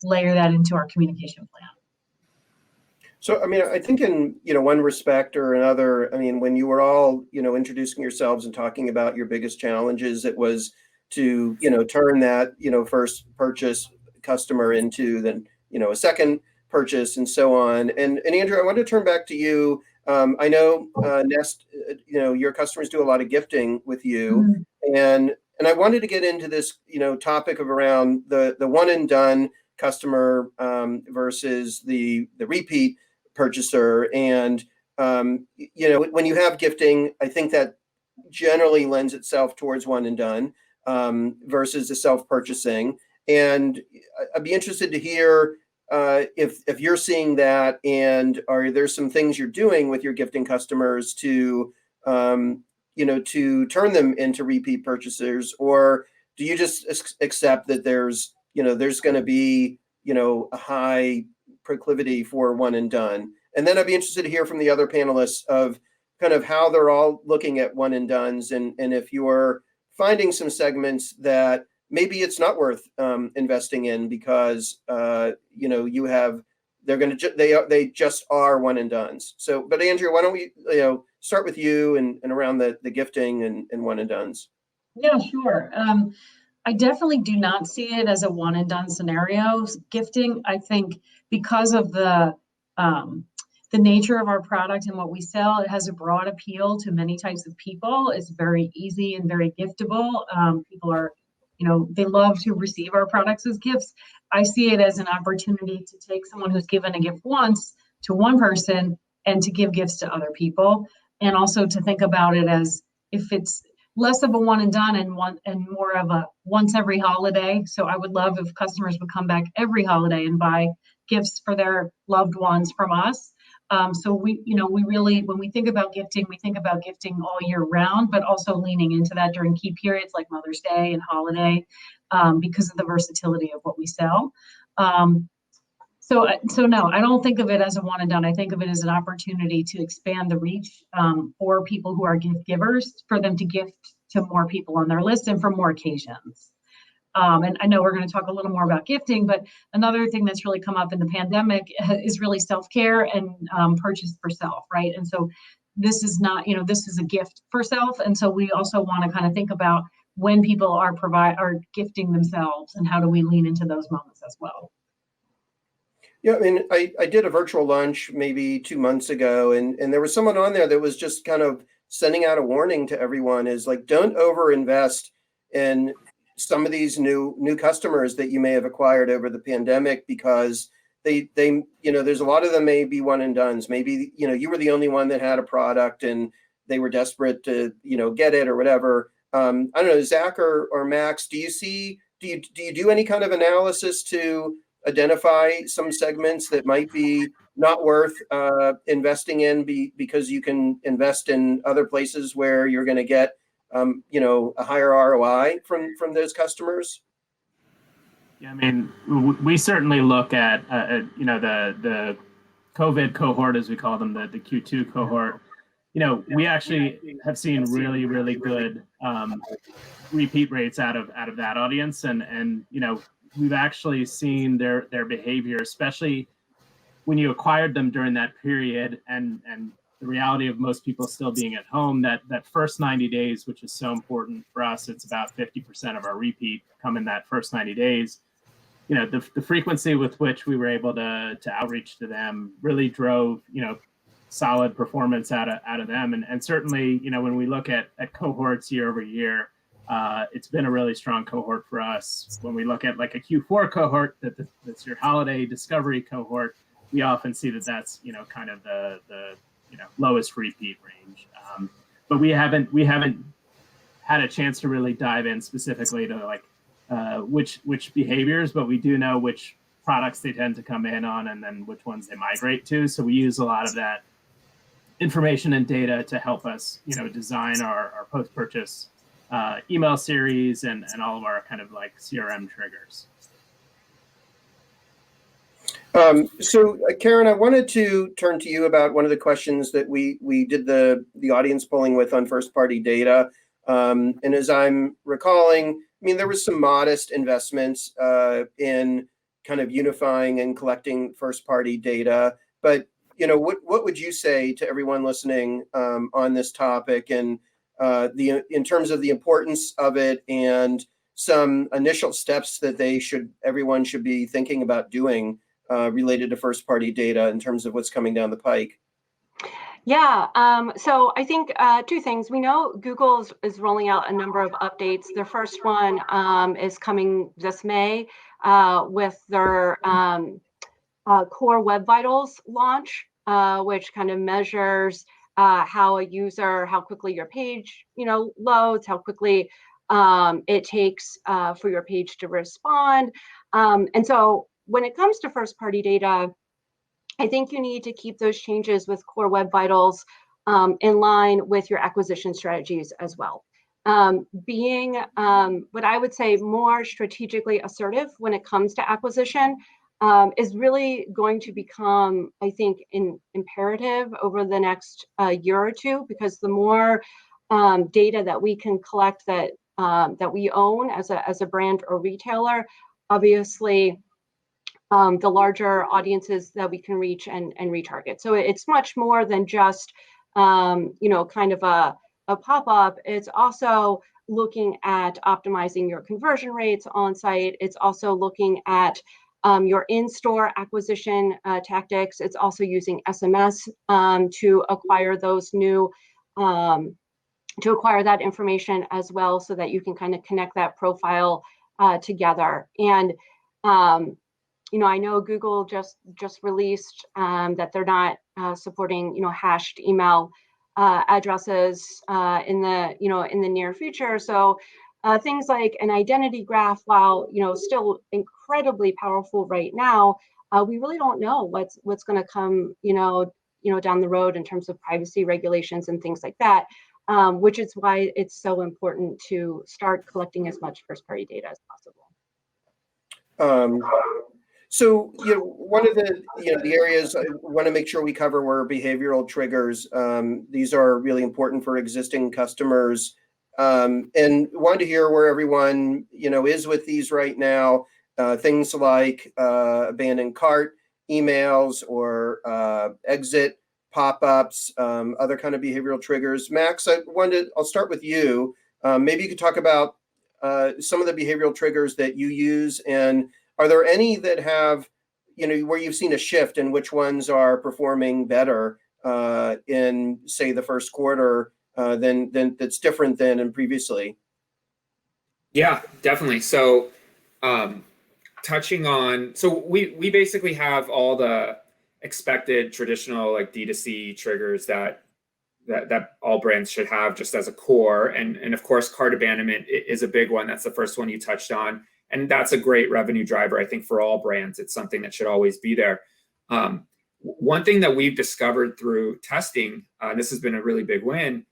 layer that into our communication plan. So, I think in, one respect or another, when you were all, introducing yourselves and talking about your biggest challenges, it was to, turn that, first purchase customer into then, a second purchase and so on. And Andrew, I want to turn back to you. I know Nest, your customers do a lot of gifting with you. Mm-hmm. And I wanted to get into this, topic of around the one and done customer versus the repeat purchaser. And, when you have gifting, I think that generally lends itself towards one and done versus the self-purchasing. And I'd be interested to hear if you're seeing that, and are there some things you're doing with your gifting customers to, to turn them into repeat purchasers, or do you just accept that there's going to be, a high proclivity for one and done? And then I'd be interested to hear from the other panelists of kind of how they're all looking at one and dones, and if you're finding some segments that maybe it's not worth investing in because they just are one and dones. So, but Andrea, why don't we start with you and around the gifting and one and dones? Yeah, sure. I definitely do not see it as a one and done scenario. Gifting, I think, because of the nature of our product and what we sell, it has a broad appeal to many types of people. It's very easy and very giftable. People are, they love to receive our products as gifts. I see it as an opportunity to take someone who's given a gift once to one person and to give gifts to other people. And also to think about it as if it's less of a one and done and more of a once every holiday. So I would love if customers would come back every holiday and buy gifts for their loved ones from us. So we really, when we think about gifting all year round, but also leaning into that during key periods like Mother's Day and holiday, because of the versatility of what we sell. So no, I don't think of it as a one and done. I think of it as an opportunity to expand the reach for people who are gift givers, for them to gift to more people on their list and for more occasions. And I know we're going to talk a little more about gifting, but another thing that's really come up in the pandemic is really self-care and purchase for self, right? And so this is not, this is a gift for self. And so we also want to kind of think about when people are gifting themselves, and how do we lean into those moments as well. Yeah, I mean, I did a virtual lunch maybe 2 months ago, and there was someone on there that was just kind of sending out a warning to everyone, is like, don't overinvest in some of these new customers that you may have acquired over the pandemic, because they there's a lot of them may be one and dones. Maybe you were the only one that had a product and they were desperate to get it or whatever. I don't know, Zach or Max, do you do any kind of analysis to identify some segments that might be not worth investing in because you can invest in other places where you're going to get a higher ROI from those customers? Yeah, I mean, we certainly look at the COVID cohort, as we call them, the Q2 cohort. We actually have seen really, really good repeat rates out of that audience, and we've actually seen their behavior, especially when you acquired them during that period, and the reality of most people still being at home, that first 90 days, which is so important for us. It's about 50% of our repeat come in that first 90 days. The frequency with which we were able to outreach to them really drove solid performance out of them, and certainly when we look at cohorts year over year, it's been a really strong cohort for us. When we look at like a Q4 cohort, that's your holiday discovery cohort, we often see that's kind of the lowest repeat range. But we haven't had a chance to really dive in specifically to like which behaviors, but we do know which products they tend to come in on, and then which ones they migrate to. So we use a lot of that information and data to help us design our post-purchase email series and all of our kind of like CRM triggers. So Karen, I wanted to turn to you about one of the questions that we did the audience polling with on first party data. And as I'm recalling, I mean, there was some modest investments in kind of unifying and collecting first party data. But what would you say to everyone listening on this topic, and in terms of the importance of it, and some initial steps that everyone should be thinking about doing related to first party data in terms of what's coming down the pike? Yeah, so I think two things. We know Google is rolling out a number of updates. Their first one is coming this May with their Core Web Vitals launch, which kind of measures how quickly your page loads, how quickly it takes for your page to respond. And so when it comes to first party data, I think you need to keep those changes with Core Web Vitals in line with your acquisition strategies as well. Being what I would say more strategically assertive when it comes to acquisition is really going to become, I think, imperative over the next year or two, because the more data that we can collect that we own as a brand or retailer, obviously, the larger audiences that we can reach and retarget. So it's much more than just, kind of a pop-up. It's also looking at optimizing your conversion rates on site. It's also looking at your in-store acquisition tactics. It's also using SMS to acquire those new, to acquire that information as well, so that you can kind of connect that profile together. And I know Google just released that they're not supporting hashed email addresses in the near future. So things like an identity graph, while still incredibly powerful right now, we really don't know what's going to come down the road in terms of privacy regulations and things like that, which is why it's so important to start collecting as much first party data as possible. So, one of the areas I want to make sure we cover were behavioral triggers. These are really important for existing customers, and wanted to hear where everyone, is with these right now. Things like abandoned cart emails or exit pop-ups, other kind of behavioral triggers. Max, I'll start with you. Maybe you could talk about some of the behavioral triggers that you use, and are there any that have, where you've seen a shift in which ones are performing better in, say, the first quarter than that's different than in previously? Yeah, definitely. So touching on, so we basically have all the expected traditional like D2C triggers that all brands should have just as a core. And of course, cart abandonment is a big one. That's the first one you touched on. And that's a great revenue driver, I think, for all brands. It's something that should always be there. One thing that we've discovered through testing, and this has been a really big win,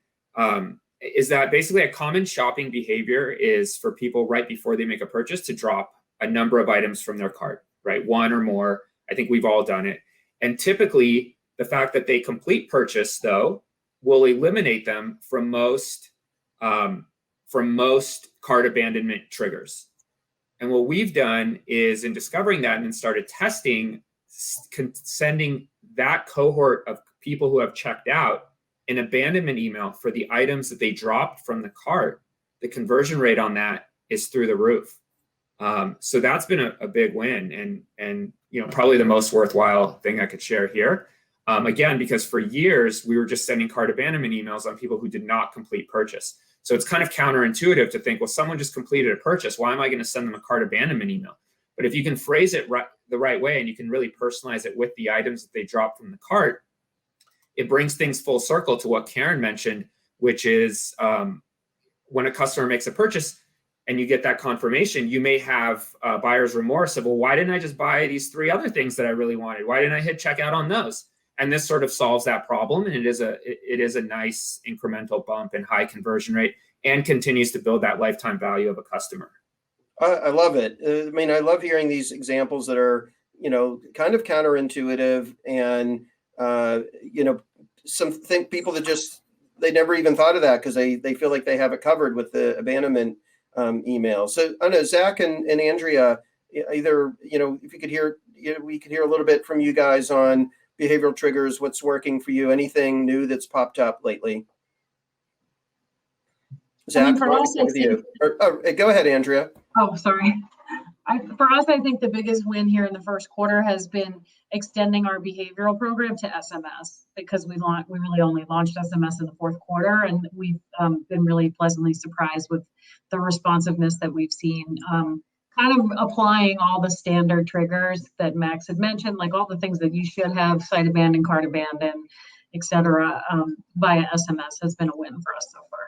is that basically a common shopping behavior is for people right before they make a purchase to drop a number of items from their cart, right? One or more. I think we've all done it. And typically, the fact that they complete purchase, though, will eliminate them from most cart abandonment triggers. And what we've done is, in discovering that and then started testing, sending that cohort of people who have checked out an abandonment email for the items that they dropped from the cart, the conversion rate on that is through the roof. So that's been a big win, and probably the most worthwhile thing I could share here. Again, because for years we were just sending cart abandonment emails on people who did not complete purchase. So it's kind of counterintuitive to think, well, someone just completed a purchase. Why am I going to send them a cart abandonment email? But if you can phrase it the right way and you can really personalize it with the items that they dropped from the cart, it brings things full circle to what Karen mentioned, which is when a customer makes a purchase and you get that confirmation, you may have buyer's remorse of, well, why didn't I just buy these 3 other things that I really wanted? Why didn't I hit checkout on those? And this sort of solves that problem, and it is a nice incremental bump in high conversion rate and continues to build that lifetime value of a customer. I love it. I mean, I love hearing these examples that are, kind of counterintuitive, and people that they never even thought of that because they feel like they have it covered with the abandonment email. So I know Zack and Andrea, either if you could hear, we could hear a little bit from you guys on behavioral triggers, what's working for you, anything new that's popped up lately. Zack, for us, with you. Go ahead, Andrea. Oh, sorry. For us, I think the biggest win here in the first quarter has been extending our behavioral program to SMS, because we really only launched SMS in the fourth quarter, and we've been really pleasantly surprised with the responsiveness that we've seen. Kind of applying all the standard triggers that Max had mentioned, like all the things that you should have, site abandon, cart abandon, etc., via SMS has been a win for us so far.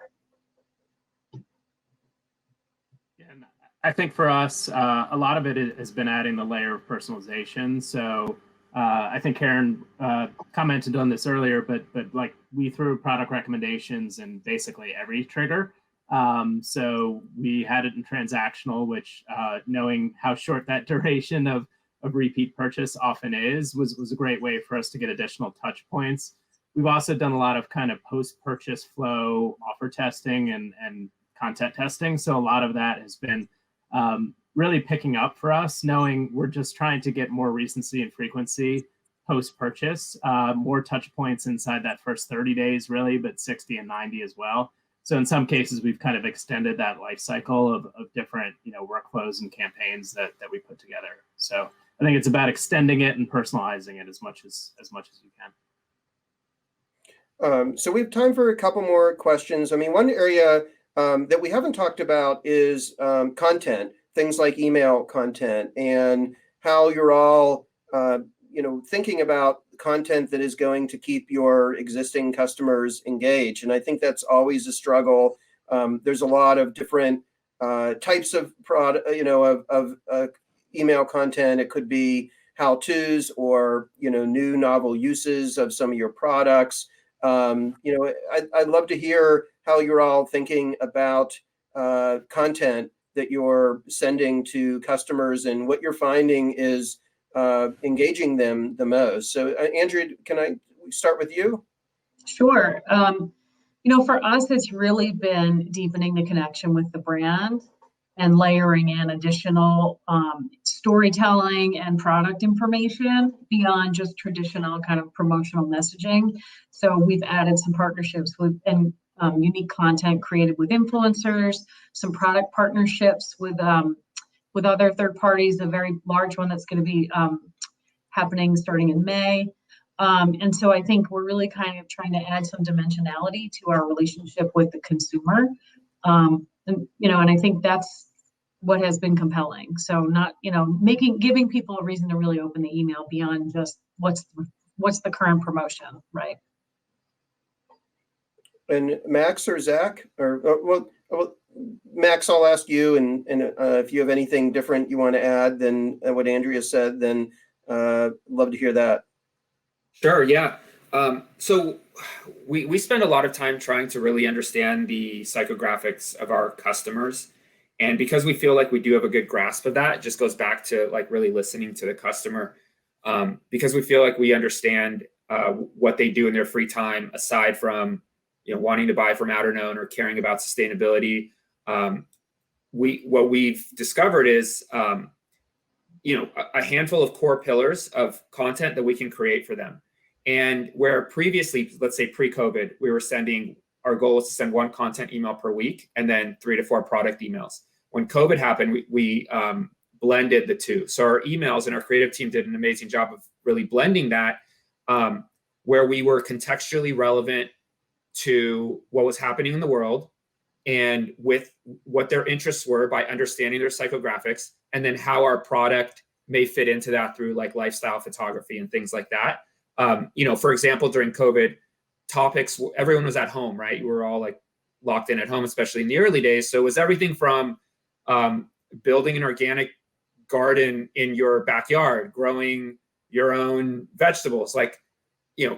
And I think for us, a lot of it has been adding the layer of personalization. So I think Karen commented on this earlier, but like we threw product recommendations in basically every trigger. So we had it in transactional, which knowing how short that duration of repeat purchase often was a great way for us to get additional touch points. We've also done a lot of kind of post-purchase flow offer testing and content testing. So a lot of that has been really picking up for us, knowing we're just trying to get more recency and frequency post-purchase, more touch points inside that first 30 days really, but 60 and 90 as well. So in some cases, we've kind of extended that life cycle of different workflows and campaigns that we put together. So I think it's about extending it and personalizing it as much as you can. So we have time for a couple more questions. I mean, one area that we haven't talked about is content, things like email content, and how you're all thinking about content that is going to keep your existing customers engaged. And I think that's always a struggle. There's a lot of different types of product, of email content. It could be how-tos or new novel uses of some of your products. I'd love to hear how you're all thinking about content that you're sending to customers and what you're finding is engaging them the most. So Andrea, can I start with you? Sure. For us, it's really been deepening the connection with the brand and layering in additional storytelling and product information beyond just traditional kind of promotional messaging. So we've added some partnerships with and unique content created with influencers, some product partnerships with other third parties, a very large one that's going to be happening starting in May. And so I think we're really kind of trying to add some dimensionality to our relationship with the consumer. And I think that's what has been compelling. So not, giving people a reason to really open the email beyond just what's the current promotion, right? And Max or Zach, well, Max, I'll ask you, and if you have anything different you want to add than what Andrea said, then love to hear that. Sure, yeah. So we spend a lot of time trying to really understand the psychographics of our customers. And because we feel like we do have a good grasp of that, it just goes back to like really listening to the customer. Because we feel like we understand what they do in their free time, aside from wanting to buy from Outerknown or caring about sustainability. What we've discovered is a handful of core pillars of content that we can create for them. And where previously, let's say pre-COVID, our goal was to send one content email per week and then 3 to 4 product emails. When COVID happened, we blended the two. So our emails and our creative team did an amazing job of really blending that, where we were contextually relevant to what was happening in the world and with what their interests were by understanding their psychographics, and then how our product may fit into that through like lifestyle photography and things like that. For example, during COVID, topics, everyone was at home, right? You were all like locked in at home, especially in the early days. So it was everything from building an organic garden in your backyard, growing your own vegetables, like,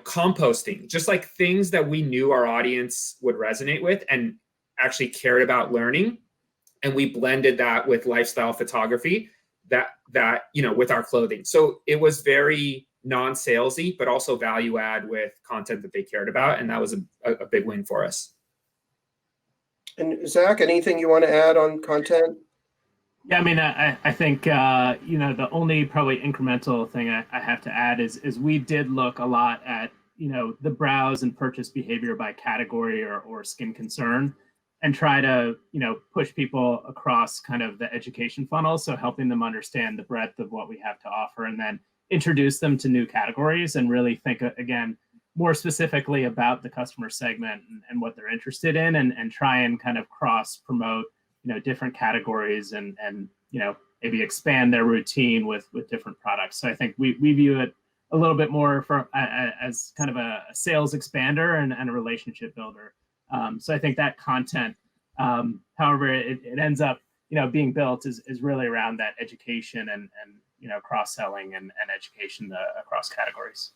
composting, just like things that we knew our audience would resonate with and actually cared about learning. And we blended that with lifestyle photography that with our clothing. So it was very non-salesy, but also value add with content that they cared about. And that was a big win for us. And Zach, anything you want to add on content? Yeah, I mean, I think, the only probably incremental thing I have to add is we did look a lot at, the browse and purchase behavior by category or skin concern, and try to, push people across kind of the education funnel. So helping them understand the breadth of what we have to offer, and then introduce them to new categories and really think, again, more specifically about the customer segment and what they're interested in, and try and kind of cross promote different categories and maybe expand their routine with different products. So I think we view it a little bit more as kind of a sales expander and a relationship builder. So I think that content, however it ends up being built, is really around that education and cross-selling and education across categories.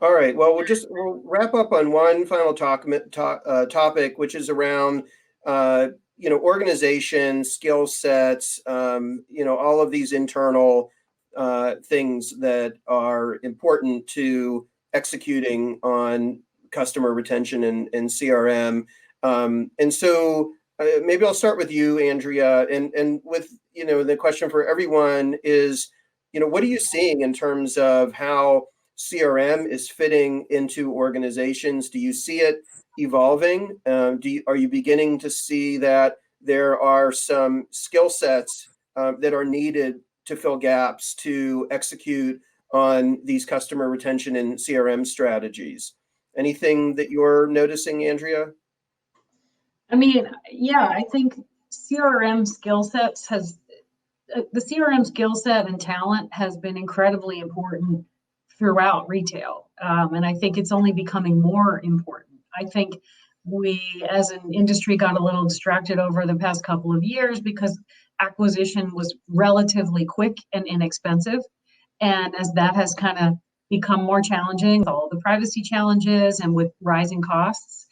All right. Well, we'll wrap up on one final topic, which is around organization, skill sets, all of these internal things that are important to executing on customer retention and CRM. And so maybe I'll start with you, Andrea, and with, the question for everyone is, what are you seeing in terms of how CRM is fitting into organizations? Do you see it evolving? Are you beginning to see that there are some skill sets that are needed to fill gaps to execute on these customer retention and CRM strategies? Anything that you're noticing, Andrea? I mean, yeah, I think CRM skill sets the CRM skill set and talent has been incredibly important throughout retail. And I think it's only becoming more important. I think we as an industry got a little distracted over the past couple of years because acquisition was relatively quick and inexpensive. And as that has kind of become more challenging, all the privacy challenges and with rising costs,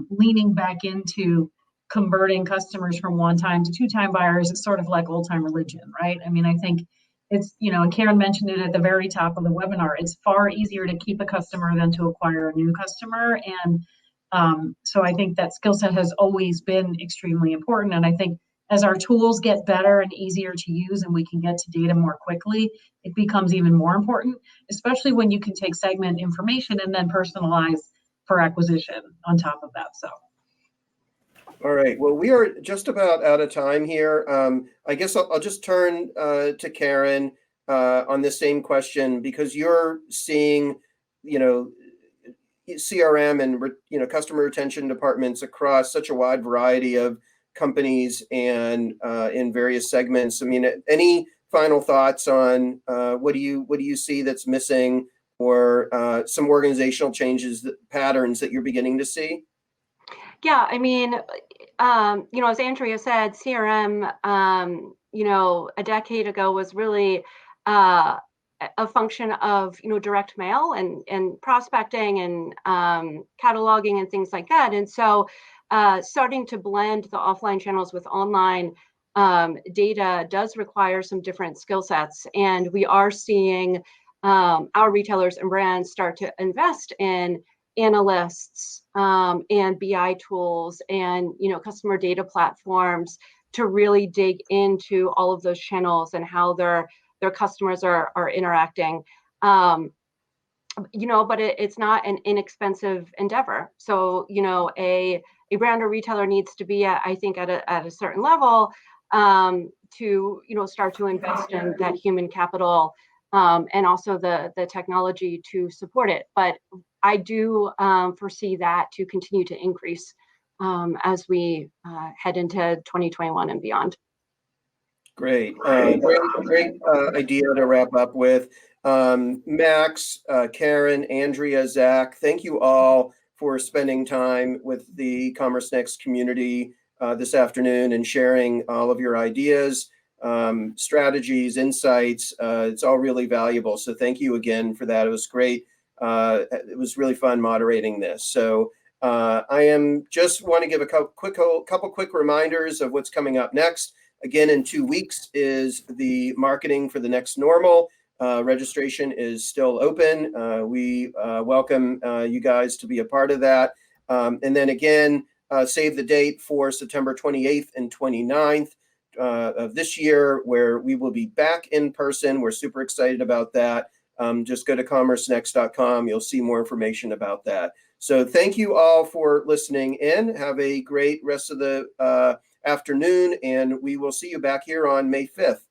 leaning back into converting customers from one-time to two-time buyers is sort of like old-time religion, right? I mean, I think it's, and Karen mentioned it at the very top of the webinar, it's far easier to keep a customer than to acquire a new customer. And so I think that skill set has always been extremely important. And I think as our tools get better and easier to use and we can get to data more quickly, it becomes even more important, especially when you can take segment information and then personalize for acquisition on top of that. So. All right. Well, we are just about out of time here. I guess I'll just turn to Karen on this same question, because you're seeing, CRM and customer retention departments across such a wide variety of companies and in various segments. I mean, any final thoughts on what do you see that's missing, or some organizational changes, patterns that you're beginning to see? Yeah, I mean, as Andrea said, CRM, a decade ago was really a function of, direct mail and prospecting and cataloging and things like that. And so starting to blend the offline channels with online data does require some different skill sets. And we are seeing our retailers and brands start to invest in analysts and BI tools and customer data platforms to really dig into all of those channels and how their customers are interacting. But it's not an inexpensive endeavor. So a brand or retailer needs to be I think at a certain level to start to invest in that human capital and also the technology to support it. But I do foresee that to continue to increase as we head into 2021 and beyond. Great. Great idea to wrap up with. Max, Karen, Andrea, Zack, thank you all for spending time with the CommerceNext community this afternoon and sharing all of your ideas, strategies, insights. It's all really valuable. So thank you again for that. It was great. It was really fun moderating this. So I just want to give a couple quick reminders of what's coming up next. Again, in 2 weeks is the Marketing for the Next Normal. Registration is still open. We welcome you guys to be a part of that. And then again, save the date for September 28th and 29th of this year, where we will be back in person. We're super excited about that. Just go to CommerceNext.com. You'll see more information about that. So thank you all for listening in. Have a great rest of the afternoon, and we will see you back here on May 5th.